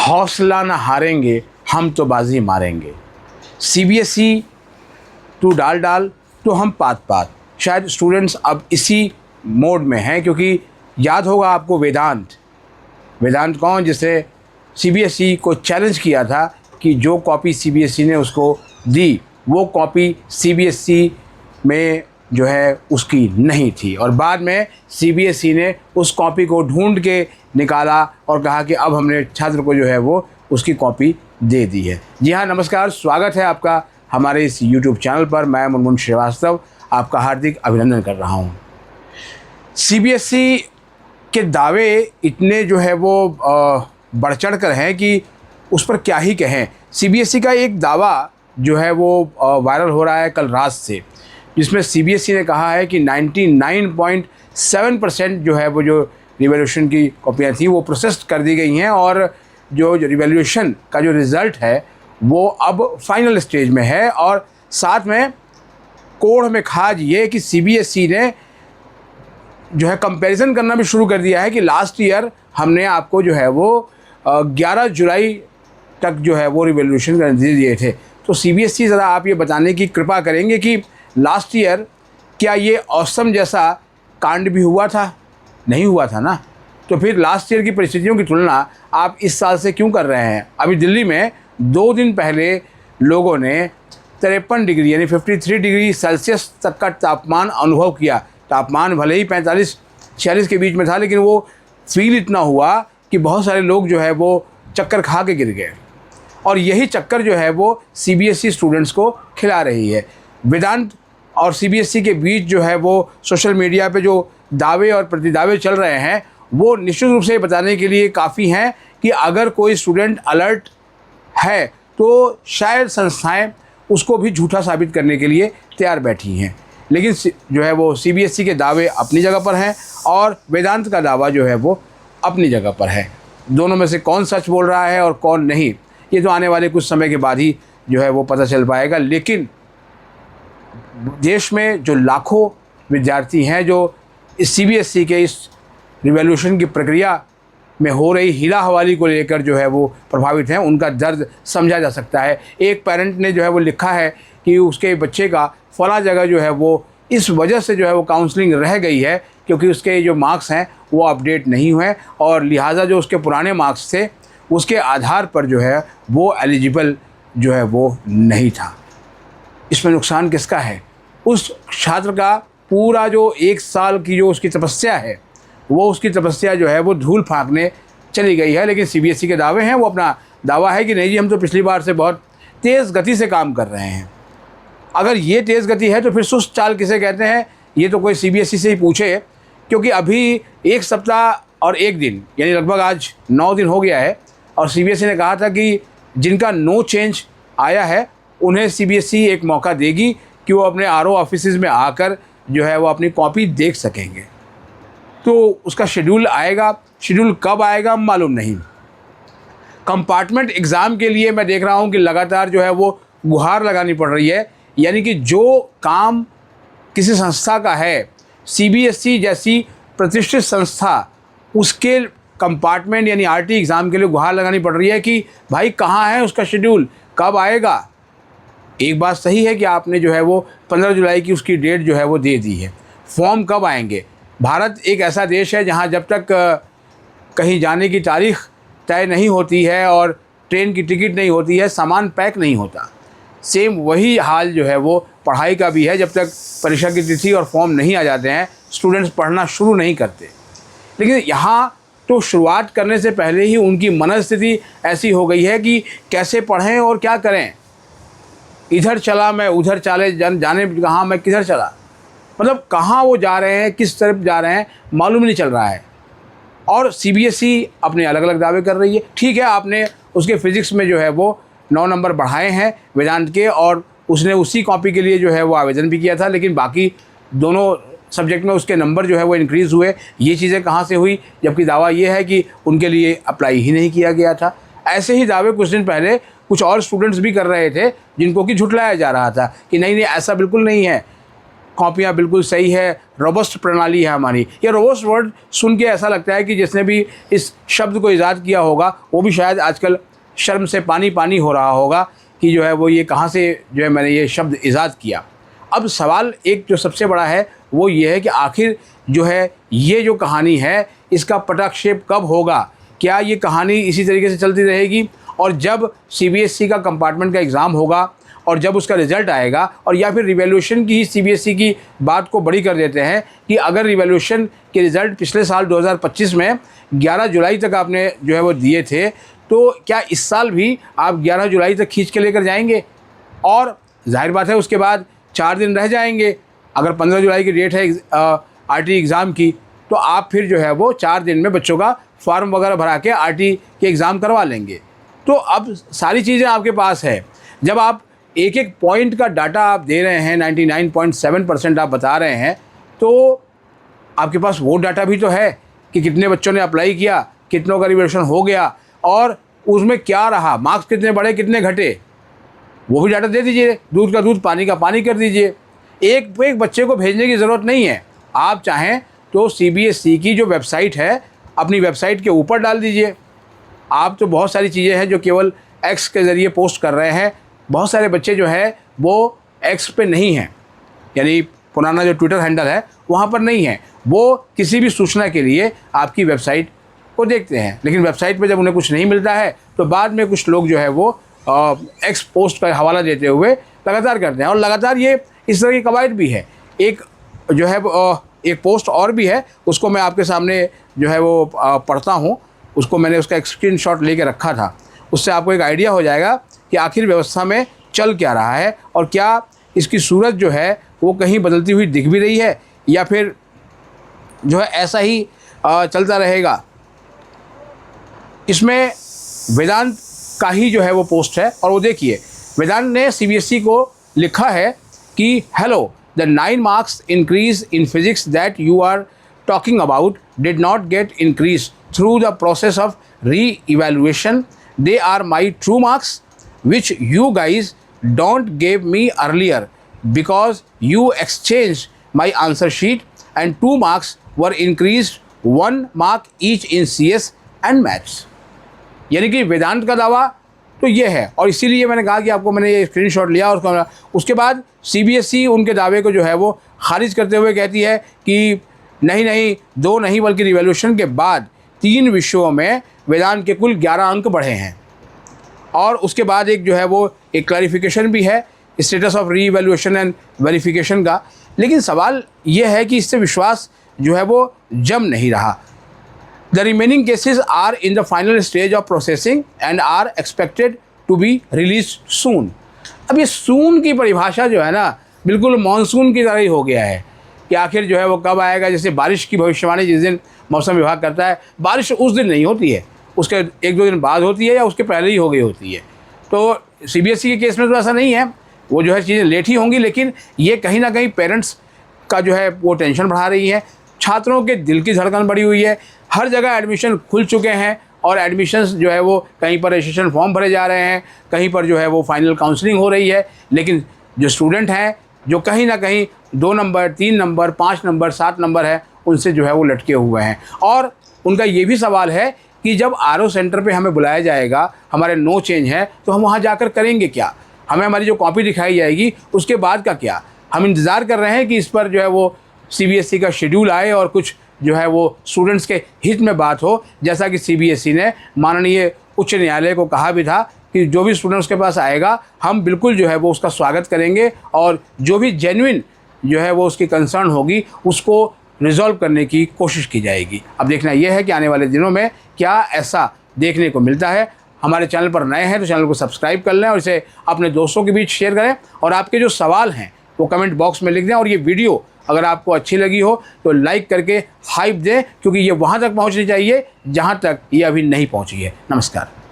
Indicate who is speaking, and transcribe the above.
Speaker 1: हौसला न हारेंगे, हम तो बाजी मारेंगे। सीबीएसई टू डाल डाल तो हम पात पात। शायद स्टूडेंट्स अब इसी मोड में हैं, क्योंकि याद होगा आपको वेदांत कौन, जिसने सीबीएसई को चैलेंज किया था कि जो कॉपी सीबीएसई ने उसको दी वो कॉपी सीबीएसई में जो है उसकी नहीं थी, और बाद में सीबीएसई ने उस कॉपी को ढूंढ के निकाला और कहा कि अब हमने छात्र को जो है वो उसकी कॉपी दे दी है। जी हाँ, नमस्कार, स्वागत है आपका हमारे इस YouTube चैनल पर। मैं मुनमुन श्रीवास्तव आपका हार्दिक अभिनंदन कर रहा हूँ। सीबीएसई के दावे इतने जो है वो बढ़ चढ़ कर हैं कि उस पर क्या ही कहें। सीबीएसई का एक दावा जो है वो वायरल हो रहा है कल रात से, जिसमें सीबीएसई ने कहा है कि 99.7% जो है वो जो रिवैल्यूएशन की कॉपियाँ थी वो प्रोसेस कर दी गई हैं, और जो रिवैल्यूएशन का जो रिज़ल्ट है वो अब फाइनल स्टेज में है। और साथ में कोड़ में खाज ये कि सीबीएसई ने जो है कंपैरिजन करना भी शुरू कर दिया है कि लास्ट ईयर हमने आपको जो है वो 11 जुलाई तक जो है वो रिवैल्यूएशन कर दिए थे। तो सीबीएसई ज़रा आप ये बताने की कृपा करेंगे कि लास्ट ईयर क्या ये ऑसम जैसा कांड भी हुआ था? नहीं हुआ था ना। तो फिर लास्ट ईयर की परिस्थितियों की तुलना आप इस साल से क्यों कर रहे हैं? अभी दिल्ली में 2 दिन पहले लोगों ने 53 डिग्री यानी 53 डिग्री सेल्सियस तक का तापमान अनुभव किया। तापमान भले ही 45-46 के बीच में था, लेकिन वो फील इतना हुआ कि बहुत सारे लोग जो है वो चक्कर खा के गिर गए। और यही चक्कर जो है वो सीबीएसई स्टूडेंट्स को खिला रही है। वेदांत और सीबीएसई के बीच जो है वो सोशल मीडिया पे जो दावे और प्रतिदावे चल रहे हैं वो निश्चित रूप से बताने के लिए काफ़ी हैं कि अगर कोई स्टूडेंट अलर्ट है तो शायद संस्थाएं उसको भी झूठा साबित करने के लिए तैयार बैठी हैं। लेकिन जो है वो सीबीएसई के दावे अपनी जगह पर हैं और वेदांत का दावा जो है वो अपनी जगह पर है। दोनों में से कौन सच बोल रहा है और कौन नहीं, ये तो आने वाले कुछ समय के बाद ही जो है वो पता चल पाएगा। लेकिन देश में जो लाखों विद्यार्थी हैं जो इस सीबीएसई के इस रिवैल्यूएशन की प्रक्रिया में हो रही हीरा हवाली को लेकर जो है वो प्रभावित हैं, उनका दर्द समझा जा सकता है। एक पेरेंट ने जो है वो लिखा है कि उसके बच्चे का फला जगह जो है वो इस वजह से जो है वो काउंसलिंग रह गई है क्योंकि उसके जो मार्क्स हैं वो अपडेट नहीं हुए, और लिहाजा जो उसके पुराने मार्क्स थे उसके आधार पर जो है वो एलिजिबल जो है वो नहीं था। इसमें नुकसान किसका है? उस छात्र का पूरा जो 1 साल की जो उसकी तपस्या है वो उसकी तपस्या जो है वो धूल फांकने चली गई है। लेकिन सीबीएसई के दावे हैं, वो अपना दावा है कि नहीं जी, हम तो पिछली बार से बहुत तेज़ गति से काम कर रहे हैं। अगर ये तेज़ गति है तो फिर सुस्त चाल किसे कहते हैं? ये तो कोई सीबीएसई से ही पूछे, क्योंकि अभी 1 सप्ताह और 1 दिन यानी लगभग आज 9 दिन हो गया है, और सीबीएसई ने कहा था कि जिनका नो चेंज आया है उन्हें सीबीएसई एक मौका देगी कि वो अपने आरओ ऑफिसेज़ में आकर जो है वो अपनी कॉपी देख सकेंगे। तो उसका शेड्यूल आएगा, शेड्यूल कब आएगा मालूम नहीं। कंपार्टमेंट एग्ज़ाम के लिए मैं देख रहा हूँ कि लगातार जो है वो गुहार लगानी पड़ रही है, यानी कि जो काम किसी संस्था का है, सीबीएसई जैसी प्रतिष्ठित संस्था, उसके कंपार्टमेंट यानी आरटी एग्ज़ाम के लिए गुहार लगानी पड़ रही है कि भाई कहाँ है उसका शेड्यूल, कब आएगा। एक बात सही है कि आपने जो है वो 15 जुलाई की उसकी डेट जो है वो दे दी है, फॉर्म कब आएंगे? भारत एक ऐसा देश है जहाँ जब तक कहीं जाने की तारीख़ तय नहीं होती है और ट्रेन की टिकट नहीं होती है, सामान पैक नहीं होता। सेम वही हाल जो है वो पढ़ाई का भी है। जब तक परीक्षा की तिथि और फॉर्म नहीं आ जाते हैं स्टूडेंट्स पढ़ना शुरू नहीं करते। लेकिन यहाँ तो शुरुआत करने से पहले ही उनकी मनस्थिति ऐसी हो गई है कि कैसे पढ़ें और क्या करें। इधर चला मैं उधर चाले जाने कहाँ मैं किधर चला, मतलब कहाँ वो जा रहे हैं, किस तरफ जा रहे हैं मालूम नहीं चल रहा है। और सीबीएसई अपने अलग अलग दावे कर रही है। ठीक है, आपने उसके फिज़िक्स में जो है वो 9 नंबर बढ़ाए हैं वेदांत के, और उसने उसी कॉपी के लिए जो है वो आवेदन भी किया था, लेकिन बाकी दोनों सब्जेक्ट में उसके नंबर जो है वो इंक्रीज़ हुए। ये चीज़ें कहाँ से हुई, जबकि दावा ये है कि उनके लिए अप्लाई ही नहीं किया गया था। ऐसे ही दावे कुछ दिन पहले कुछ और स्टूडेंट्स भी कर रहे थे जिनको कि झुठलाया जा रहा था कि नहीं नहीं ऐसा बिल्कुल नहीं है। कॉपियाँ बिल्कुल सही है, रोबस्ट प्रणाली है हमारी। ये रोबस्ट वर्ड सुन के ऐसा लगता है कि जिसने भी इस शब्द को ईजाद किया होगा वो भी शायद आजकल शर्म से पानी पानी हो रहा होगा कि जो है वो ये कहाँ से जो है मैंने ये शब्द ईजाद किया। अब सवाल एक जो सबसे बड़ा है वो ये है कि आखिर जो है ये जो कहानी है इसका पटाक्षेप कब होगा? क्या ये कहानी इसी तरीके से चलती रहेगी और जब CBSE का कंपार्टमेंट का एग्ज़ाम होगा और जब उसका रिज़ल्ट आएगा, और या फिर रिवैल्यूएशन की ही CBSE की बात को बड़ी कर देते हैं कि अगर रिवैल्यूएशन के रिज़ल्ट पिछले साल 2025 में 11 जुलाई तक आपने जो है वो दिए थे, तो क्या इस साल भी आप 11 जुलाई तक खींच के लेकर जाएंगे? और जाहिर बात है उसके बाद 4 दिन रह जाएंगे। अगर 15 जुलाई की डेट है RT एग्ज़ाम की, तो आप फिर जो है वो 4 दिन में बच्चों का फॉर्म वगैरह भरा के RT के एग्ज़ाम करवा लेंगे। तो अब सारी चीज़ें आपके पास है। जब आप एक एक पॉइंट का डाटा आप दे रहे हैं, 99.7% आप बता रहे हैं, तो आपके पास वो डाटा भी तो है कि कितने बच्चों ने अप्लाई किया, कितनों का रिवैल्यूएशन हो गया और उसमें क्या रहा, मार्क्स कितने बढ़े कितने घटे, वो भी डाटा दे दीजिए। दूध का दूध पानी का पानी कर दीजिए। एक बच्चे को भेजने की ज़रूरत नहीं है। आप चाहें तो CBSE की जो वेबसाइट है अपनी वेबसाइट के ऊपर डाल दीजिए। आप तो बहुत सारी चीज़ें हैं जो केवल X के ज़रिए पोस्ट कर रहे हैं। बहुत सारे बच्चे जो है वो X पे नहीं हैं, यानी पुराना जो ट्विटर हैंडल है वहाँ पर नहीं है। वो किसी भी सूचना के लिए आपकी वेबसाइट को देखते हैं, लेकिन वेबसाइट पे जब उन्हें कुछ नहीं मिलता है तो बाद में कुछ लोग जो है वो X पोस्ट का हवाला देते हुए लगातार करते हैं। और लगातार ये इस तरह की कवायद भी है। एक जो है एक पोस्ट और भी है, उसको मैं आपके सामने जो है वो पढ़ता हूँ। उसको मैंने उसका एक स्क्रीनशॉट लेके रखा था, उससे आपको एक आइडिया हो जाएगा कि आखिर व्यवस्था में चल क्या रहा है और क्या इसकी सूरत जो है वो कहीं बदलती हुई दिख भी रही है या फिर जो है ऐसा ही चलता रहेगा। इसमें वेदांत का ही जो है वो पोस्ट है और वो देखिए, वेदांत ने CBSE को लिखा है कि hello, the 9 marks increase in physics that you are talking about did not get increased through the process of re-evaluation. They are my true marks which you guys don't give me earlier because you exchanged my answer sheet and 2 marks were increased 1 mark each in CS and maths. यानी कि वेदांत का दावा तो ये है और इसीलिए मैंने कहा कि आपको मैंने ये स्क्रीनशॉट लिया। और उसके बाद CBSE उनके दावे को जो है वो खारिज करते हुए कहती है कि नहीं 2 नहीं बल्कि रिवैल्यूएशन के बाद 3 विषयों में वेदांत के कुल 11 अंक बढ़े हैं। और उसके बाद एक जो है वो एक क्लैरिफिकेशन भी है स्टेटस ऑफ रीइवैल्यूएशन एंड वेरिफिकेशन का। लेकिन सवाल ये है कि इससे विश्वास जो है वो जम नहीं रहा। The remaining cases are in the final stage of processing and are expected to be released soon. अब ये soon की परिभाषा जो है ना बिल्कुल मानसून की तरह ही हो गया है कि आखिर जो है वो कब आएगा। जैसे बारिश की भविष्यवाणी जिस दिन मौसम विभाग करता है, बारिश उस दिन नहीं होती है, उसके 1-2 दिन बाद होती है या उसके पहले ही हो गई होती है। तो CBSE के केस में तो ऐसा नहीं है, वो जो है चीज़ें लेट ही होंगी। लेकिन ये कहीं ना कहीं पेरेंट्स का जो है वो टेंशन बढ़ा रही है, छात्रों के दिल की धड़कन बढ़ी हुई है। हर जगह एडमिशन खुल चुके हैं और एडमिशन्स जो है वो कहीं पर रजिस्ट्रेशन फॉर्म भरे जा रहे हैं, कहीं पर जो है वो फाइनल काउंसलिंग हो रही है। लेकिन जो स्टूडेंट हैं जो कहीं ना कहीं 2 नंबर 3 नंबर 5 नंबर 7 नंबर है उनसे जो है वो लटके हुए हैं। और उनका ये भी सवाल है कि जब RO सेंटर पे हमें बुलाया जाएगा, हमारे नो चेंज है, तो हम वहाँ जाकर करेंगे क्या? हमें हमारी जो कॉपी दिखाई जाएगी उसके बाद का क्या? हम इंतज़ार कर रहे हैं कि इस पर जो है वो CBSE का शेड्यूल आए और कुछ जो है वो स्टूडेंट्स के हित में बात हो। जैसा कि CBSE ने माननीय उच्च न्यायालय को कहा भी था कि जो भी स्टूडेंट्स के पास आएगा हम बिल्कुल जो है वो उसका स्वागत करेंगे और जो भी जेन्युइन जो है वो उसकी कंसर्न होगी उसको रिजॉल्व करने की कोशिश की जाएगी। अब देखना यह है कि आने वाले दिनों में क्या ऐसा देखने को मिलता है। हमारे चैनल पर नए हैं तो चैनल को सब्सक्राइब कर लें और इसे अपने दोस्तों के बीच शेयर करें और आपके जो सवाल हैं वो कमेंट बॉक्स में लिख दें। और ये वीडियो अगर आपको अच्छी लगी हो तो लाइक करके हाइप दें, क्योंकि ये वहाँ तक पहुँचनी चाहिए जहाँ तक ये अभी नहीं पहुँची है। नमस्कार।